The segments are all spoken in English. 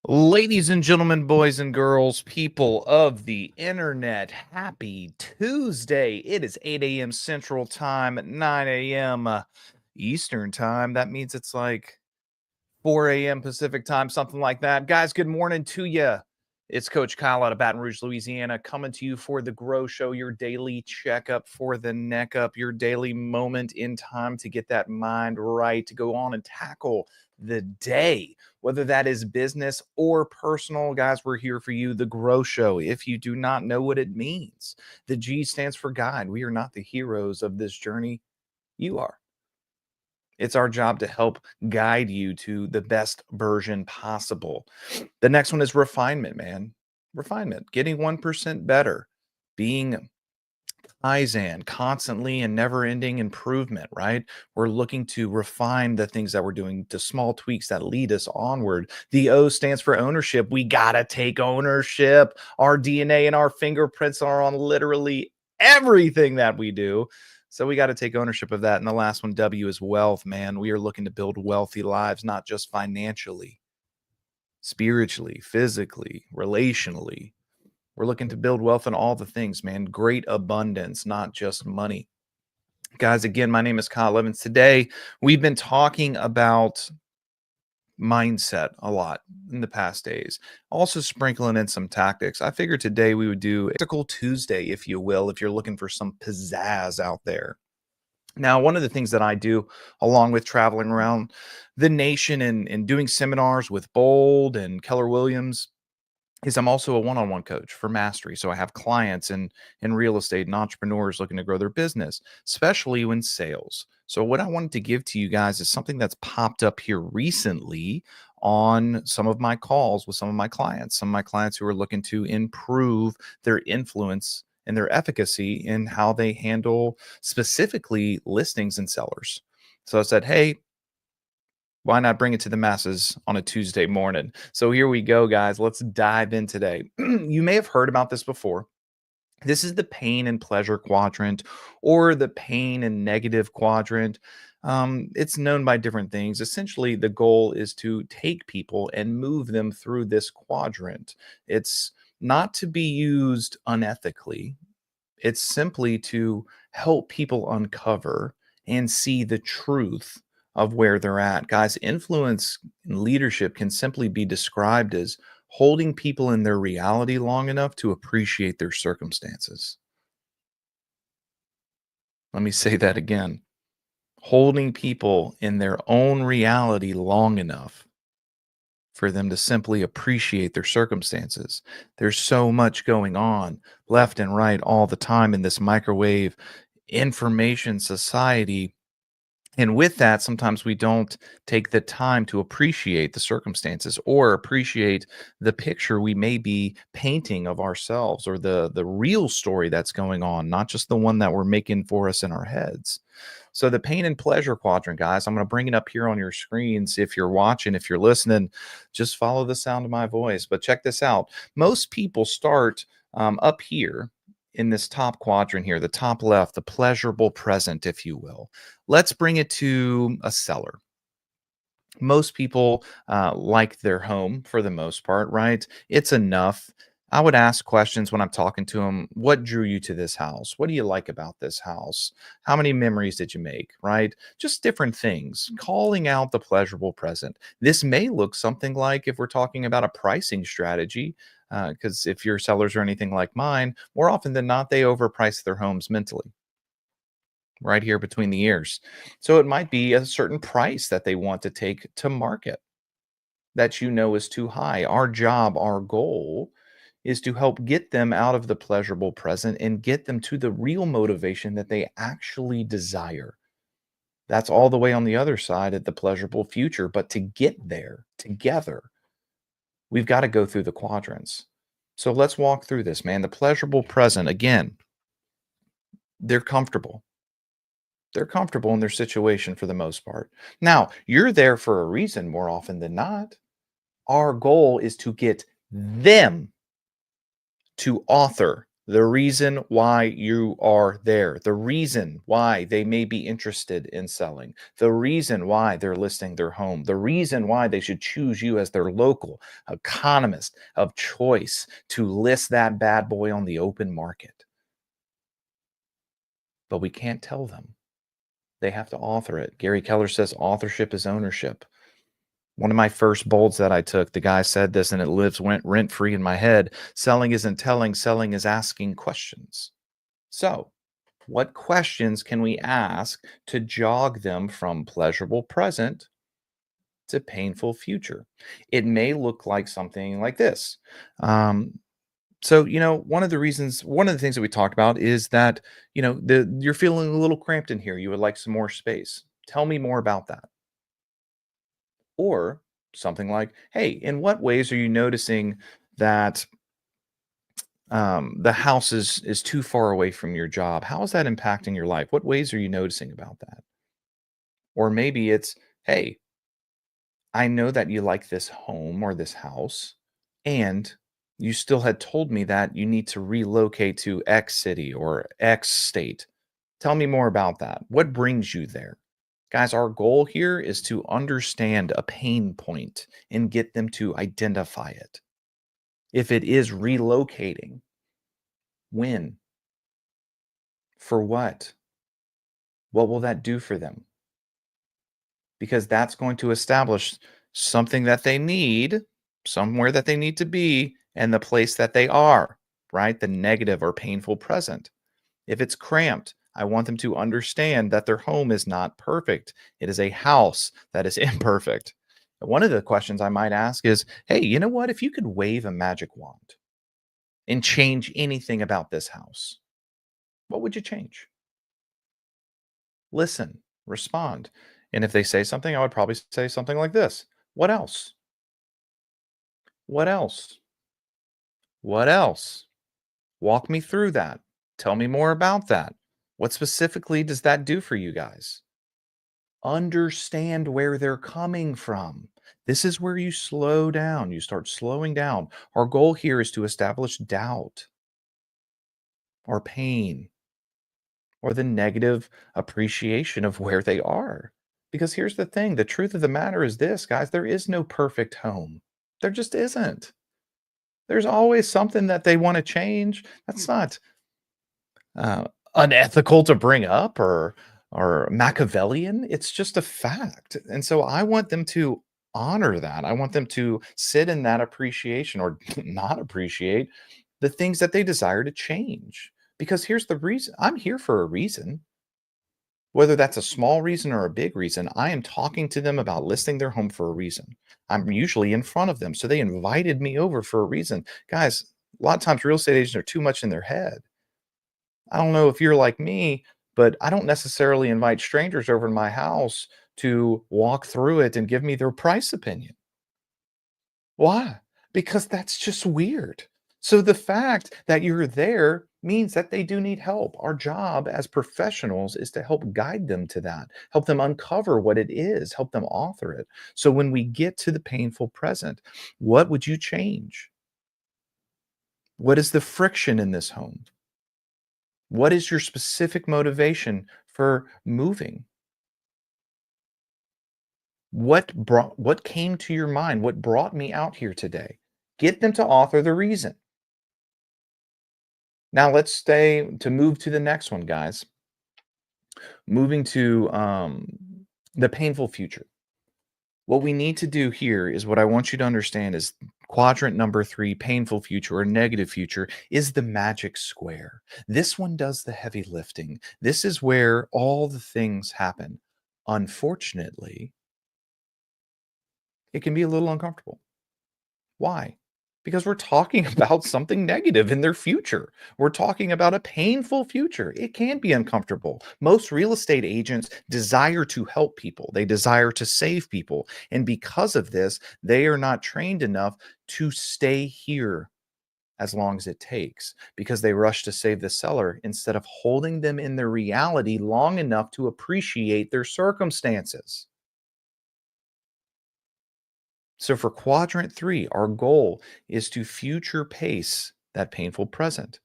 Ladies and gentlemen, boys and girls, people of the internet, happy Tuesday. It is 8 a.m. Central Time, 9 a.m. Eastern Time. That means it's like 4 a.m. Pacific Time, something like that. Guys, good morning to you. It's Coach Kyle out of Baton Rouge, Louisiana, coming to you for the G.R.O.W Show, your daily checkup for the neck up, your daily moment in time to get that mind right, to go on and tackle the day, whether that is business or personal. Guys, we're here for you, the G.R.O.W Show. If you do not know what it means, the G stands for guide. We are not the heroes of this journey. You are. It's our job to help guide you to the best version possible. The next one is refinement, man. Refinement, getting 1% better, being Kaizen, constantly and never ending improvement, right? We're looking to refine the things that we're doing to small tweaks that lead us onward. The O stands for ownership. We got to take ownership. Our DNA and our fingerprints are on literally everything that we do. So we got to take ownership of that. And the last one, W, is wealth, man. We are looking to build wealthy lives, not just financially, spiritually, physically, relationally. We're looking to build wealth in all the things, man. Great abundance, not just money. Guys, again, my name is Kyle Evans. Today, we've been talking about mindset a lot in the past days, also sprinkling in some tactics. I figured today we would do a Tactical Tuesday, if you will, if you're looking for some pizzazz out there. Now, one of the things that I do, along with traveling around the nation and doing seminars with Bold and Keller Williams, is I'm also a one-on-one coach for mastery. So I have clients in real estate and entrepreneurs looking to grow their business, especially when sales. So what I wanted to give to you guys is something that's popped up here recently on some of my calls with some of my clients who are looking to improve their influence and their efficacy in how they handle specifically listings and sellers. So I said, hey, why not bring it to the masses on a Tuesday morning? So here we go, guys. Let's dive in today. You may have heard about this before. This is the pain and pleasure quadrant or the pain and negative quadrant. It's known by different things. Essentially, the goal is to take people and move them through this quadrant. It's not to be used unethically, it's simply to help people uncover and see the truth of where they're at. Guys, influence and leadership can simply be described as holding people in their reality long enough to appreciate their circumstances. Let me say that again. Holding people in their own reality long enough for them to simply appreciate their circumstances. There's so much going on left and right all the time in this microwave information society. And with that, sometimes we don't take the time to appreciate the circumstances or appreciate the picture we may be painting of ourselves or the real story that's going on, not just the one that we're making for us in our heads. So the pain and pleasure quadrant, guys, I'm going to bring it up here on your screens. If you're watching, if you're listening, just follow the sound of my voice. But check this out. Most people start up here in this top quadrant here, the top left, the pleasurable present, if you will. Let's bring it to a seller. Most people like their home for the most part, right? It's enough. I would ask questions when I'm talking to them. What drew you to this house? What do you like about this house? How many memories did you make, right? Just different things, calling out the pleasurable present. This may look something like, if we're talking about a pricing strategy, because if your sellers are anything like mine, more often than not, they overprice their homes mentally right here between the ears. So it might be a certain price that they want to take to market that you know is too high. Our job, our goal is to help get them out of the pleasurable present and get them to the real motivation that they actually desire. That's all the way on the other side at the pleasurable future. But to get there together, we've got to go through the quadrants. So let's walk through this, man. The pleasurable present, again, they're comfortable. They're comfortable in their situation for the most part. Now, you're there for a reason more often than not. Our goal is to get them to author The reason why you are there, the reason why they may be interested in selling, the reason why they're listing their home, the reason why they should choose you as their local economist of choice to list that bad boy on the open market. But we can't tell them. They have to author it. Gary Keller says authorship is ownership. One of my first bolds that I took, the guy said this and it went rent free in my head. Selling isn't telling, selling is asking questions. So, what questions can we ask to jog them from pleasurable present to painful future? It may look like something like this. Um, one of the things that we talked about is that, you're feeling a little cramped in here. You would like some more space. Tell me more about that. Or something like, hey, in what ways are you noticing that the house is too far away from your job? How is that impacting your life? What ways are you noticing about that? Or maybe it's, hey, I know that you like this home or this house, and you still had told me that you need to relocate to X city or X state. Tell me more about that. What brings you there? Guys, our goal here is to understand a pain point and get them to identify it. If it is relocating, when? For what? What will that do for them? Because that's going to establish something that they need, somewhere that they need to be, and the place that they are, right? The negative or painful present. If it's cramped, I want them to understand that their home is not perfect. It is a house that is imperfect. One of the questions I might ask is, hey, you know what? If you could wave a magic wand and change anything about this house, what would you change? Listen, respond. And if they say something, I would probably say something like this. What else? What else? What else? Walk me through that. Tell me more about that. What specifically does that do for you guys? Understand where they're coming from. This is where you slow down. You start slowing down. Our goal here is to establish doubt or pain or the negative appreciation of where they are. Because here's the thing, the truth of the matter is this, guys, there is no perfect home. There just isn't. There's always something that they want to change. That's not uh, unethical to bring up or Machiavellian. It's just a fact. And so I want them to honor that. I want them to sit in that appreciation or not appreciate the things that they desire to change. Because here's the reason, I'm here for a reason. Whether that's a small reason or a big reason, I am talking to them about listing their home for a reason. I'm usually in front of them. So they invited me over for a reason. Guys, a lot of times real estate agents are too much in their head. I don't know if you're like me, but I don't necessarily invite strangers over to my house to walk through it and give me their price opinion. Why? Because that's just weird. So the fact that you're there means that they do need help. Our job as professionals is to help guide them to that, help them uncover what it is, help them author it. So when we get to the painful present, what would you change? What is the friction in this home? What is your specific motivation for moving? What came to your mind? What brought me out here today? Get them to author the reason. Now let's stay to move to the next one, guys. Moving to the painful future. What we need to do here is what I want you to understand is quadrant number 3, painful future or negative future, is the magic square. This one does the heavy lifting. This is where all the things happen. Unfortunately, it can be a little uncomfortable. Why? Because we're talking about something negative in their future. We're talking about a painful future. It can be uncomfortable. Most real estate agents desire to help people, they desire to save people. And because of this, they are not trained enough to stay here as long as it takes because they rush to save the seller instead of holding them in their reality long enough to appreciate their circumstances. So for quadrant 3, our goal is to future pace that painful present.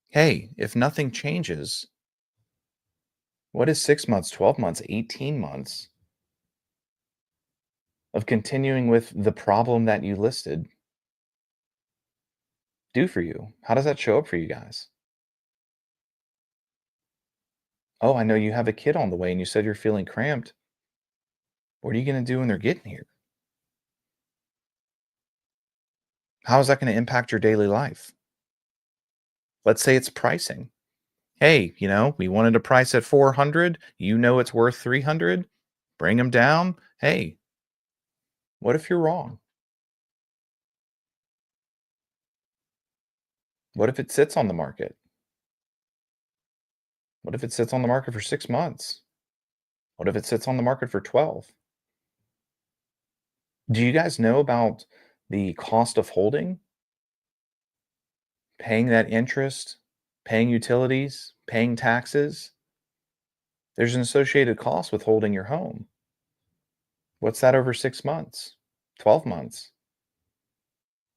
Hey, if nothing changes, what is 6 months, 12 months, 18 months of continuing with the problem that you listed do for you? How does that show up for you guys? Oh, I know you have a kid on the way and you said you're feeling cramped. What are you going to do when they're getting here? How is that going to impact your daily life? Let's say it's pricing. Hey, we wanted to price at 400. You know it's worth 300. Bring them down. Hey, what if you're wrong? What if it sits on the market? What if it sits on the market for 6 months? What if it sits on the market for 12? Do you guys know about the cost of holding, paying that interest, paying utilities, paying taxes? There's an associated cost with holding your home. What's that over 6 months, 12 months?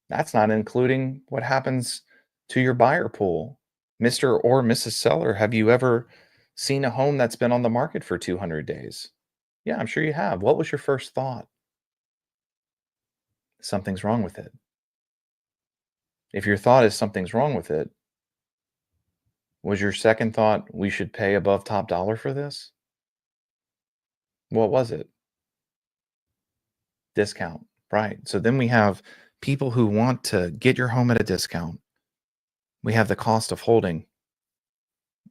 That's not including what happens to your buyer pool. Mr. or Mrs. Seller, have you ever seen a home that's been on the market for 200 days? Yeah, I'm sure you have. What was your first thought? Something's wrong with it. If your thought is something's wrong with it, was your second thought we should pay above top dollar for this? What was it? Discount. Right. So then we have people who want to get your home at a discount. We have the cost of holding.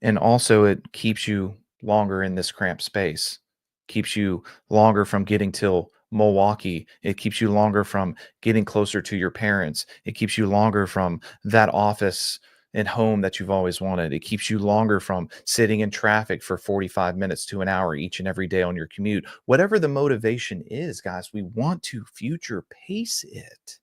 And also it keeps you longer in this cramped space, keeps you longer from getting till Milwaukee. It keeps you longer from getting closer to your parents. It keeps you longer from that office and home that you've always wanted. It keeps you longer from sitting in traffic for 45 minutes to an hour each and every day on your commute. Whatever the motivation is, guys, we want to future pace it.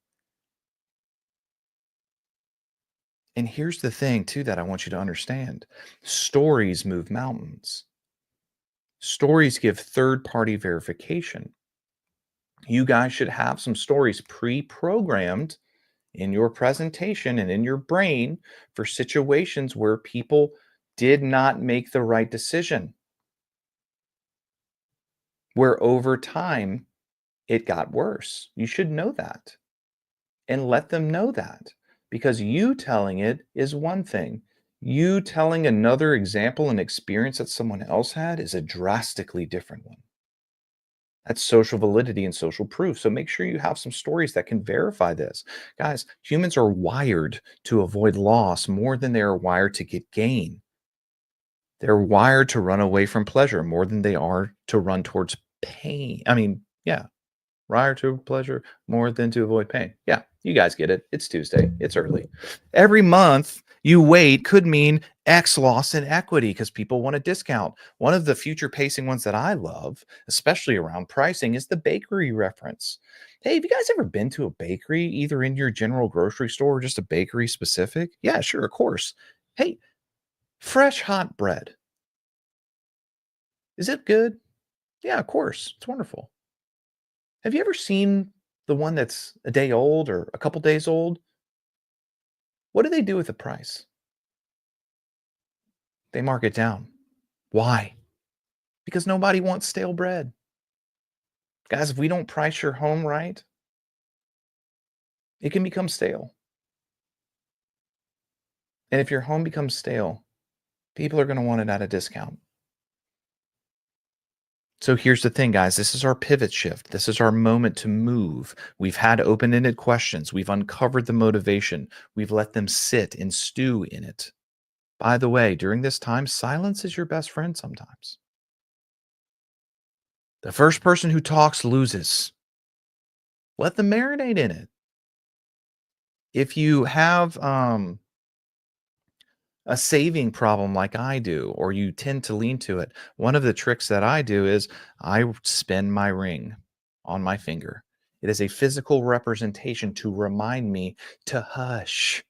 And here's the thing, too, that I want you to understand: stories move mountains. Stories give third party verification. You guys should have some stories pre programmed in your presentation and in your brain for situations where people did not make the right decision, where over time it got worse. You should know that and let them know that, because you telling it is one thing. You telling another example and experience that someone else had is a drastically different one. That's social validity and social proof. So make sure you have some stories that can verify this. Guys, humans are wired to avoid loss more than they are wired to get gain. They're wired to run away from pleasure more than they are to run towards pain. I mean, yeah, prior to pleasure more than to avoid pain. Yeah, you guys get it. It's Tuesday. It's early. Every month you wait could mean X loss in equity because people want a discount. One of the future pacing ones that I love, especially around pricing, is the bakery reference. Hey, have you guys ever been to a bakery, either in your general grocery store or just a bakery specific? Yeah, sure, of course. Hey, fresh hot bread. Is it good? Yeah, of course. It's wonderful. Have you ever seen the one that's a day old or a couple days old? What do they do with the price? They mark it down. Why? Because nobody wants stale bread. Guys, if we don't price your home right, it can become stale. And if your home becomes stale, people are going to want it at a discount. So here's the thing, guys. This is our pivot shift. This is our moment to move. We've had open ended questions. We've uncovered the motivation. We've let them sit and stew in it. By the way, during this time, silence is your best friend sometimes. The first person who talks loses. Let them marinate in it. If you have a saving problem like I do, or you tend to lean to it, one of the tricks that I do is I spin my ring on my finger. It is a physical representation to remind me to hush,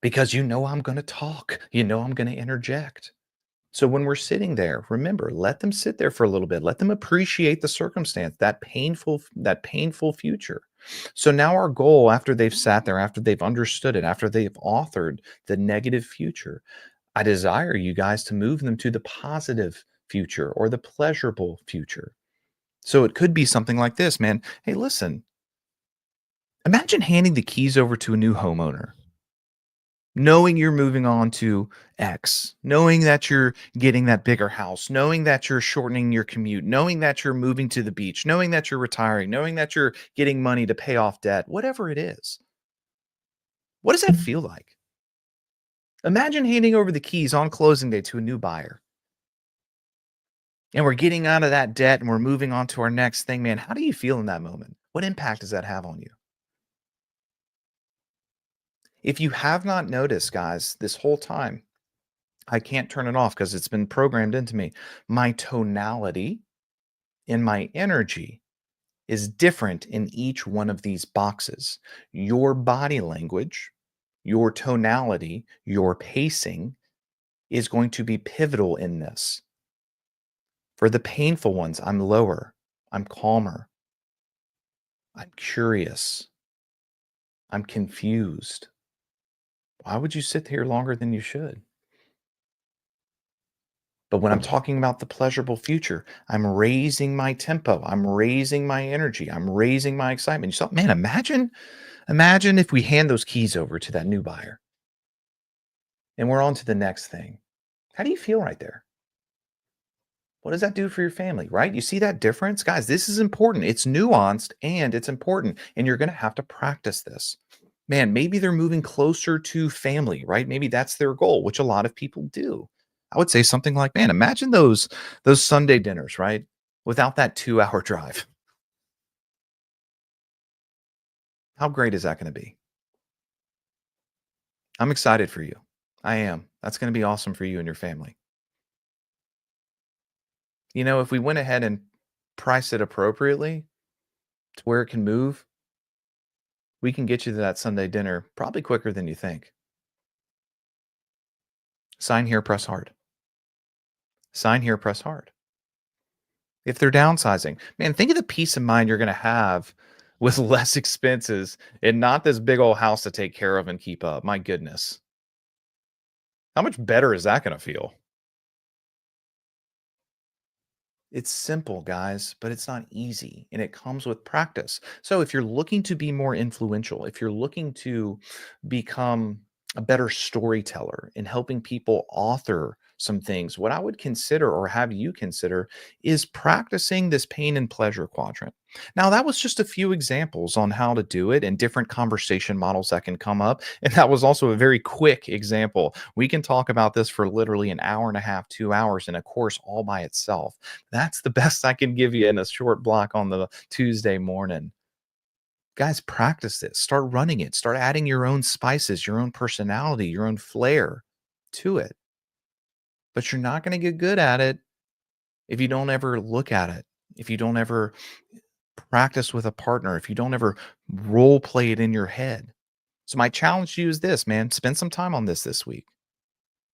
because I'm going to talk. I'm going to interject. So when we're sitting there, remember, let them sit there for a little bit. Let them appreciate the circumstance, that painful future. So now our goal after they've sat there, after they've understood it, after they've authored the negative future, I desire you guys to move them to the positive future or the pleasurable future. So it could be something like this, man. Hey, listen, imagine handing the keys over to a new homeowner, knowing you're moving on to X, knowing that you're getting that bigger house, knowing that you're shortening your commute, knowing that you're moving to the beach, knowing that you're retiring, knowing that you're getting money to pay off debt, whatever it is. What does that feel like? Imagine handing over the keys on closing day to a new buyer and we're getting out of that debt and we're moving on to our next thing, man. How do you feel in that moment? What impact does that have on you? If you have not noticed, guys, this whole time, I can't turn it off because it's been programmed into me. My tonality and my energy is different in each one of these boxes. Your body language, your tonality, your pacing is going to be pivotal in this. For the painful ones, I'm lower, I'm calmer, I'm curious, I'm confused. Why would you sit here longer than you should? But when I'm talking about the pleasurable future, I'm raising my tempo, I'm raising my energy, I'm raising my excitement. You thought, man, imagine if we hand those keys over to that new buyer and we're on to the next thing. How do you feel right there? What does that do for your family, right? You see that difference? Guys, this is important. It's nuanced and it's important. And you're going to have to practice this. Man, maybe they're moving closer to family, right? Maybe that's their goal, which a lot of people do. I would say something like, man, imagine those Sunday dinners, right? Without that 2-hour drive. How great is that going to be? I'm excited for you. I am. That's going to be awesome for you and your family. If we went ahead and priced it appropriately to where it can move, we can get you to that Sunday dinner probably quicker than you think. Sign here, press hard. Sign here, press hard. If they're downsizing, man, think of the peace of mind you're going to have with less expenses and not this big old house to take care of and keep up. My goodness. How much better is that going to feel? It's simple, guys, but it's not easy and it comes with practice. So, if you're looking to be more influential, if you're looking to become a better storyteller in helping people author some things, what I would consider or have you consider is practicing this pain and pleasure quadrant. Now, that was just a few examples on how to do it and different conversation models that can come up. And that was also a very quick example. We can talk about this for literally an hour and a half, 2 hours in a course all by itself. That's the best I can give you in a short block on the Tuesday morning. Guys, practice this. Start running it. Start adding your own spices, your own personality, your own flair to it. But you're not going to get good at it if you don't ever look at it, if you don't ever practice with a partner, if you don't ever role play it in your head. So, my challenge to you is this, man, spend some time on this week.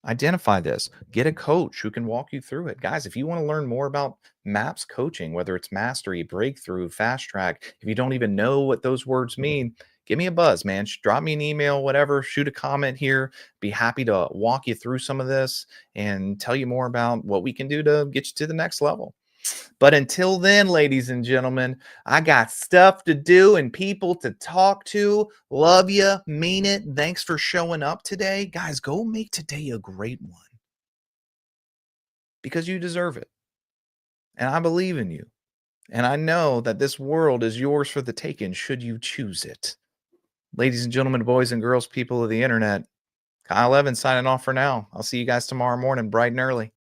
Identify this. Get a coach who can walk you through it. Guys, if you want to learn more about MAPS coaching, whether it's mastery, breakthrough, fast track, if you don't even know what those words mean, give me a buzz, man. Drop me an email, whatever, shoot a comment here. Be happy to walk you through some of this and tell you more about what we can do to get you to the next level. But until then, ladies and gentlemen, I got stuff to do and people to talk to. Love you. Mean it. Thanks for showing up today. Guys, go make today a great one because you deserve it. And I believe in you. And I know that this world is yours for the taking should you choose it. Ladies and gentlemen, boys and girls, people of the internet, Kyle Evans signing off for now. I'll see you guys tomorrow morning, bright and early.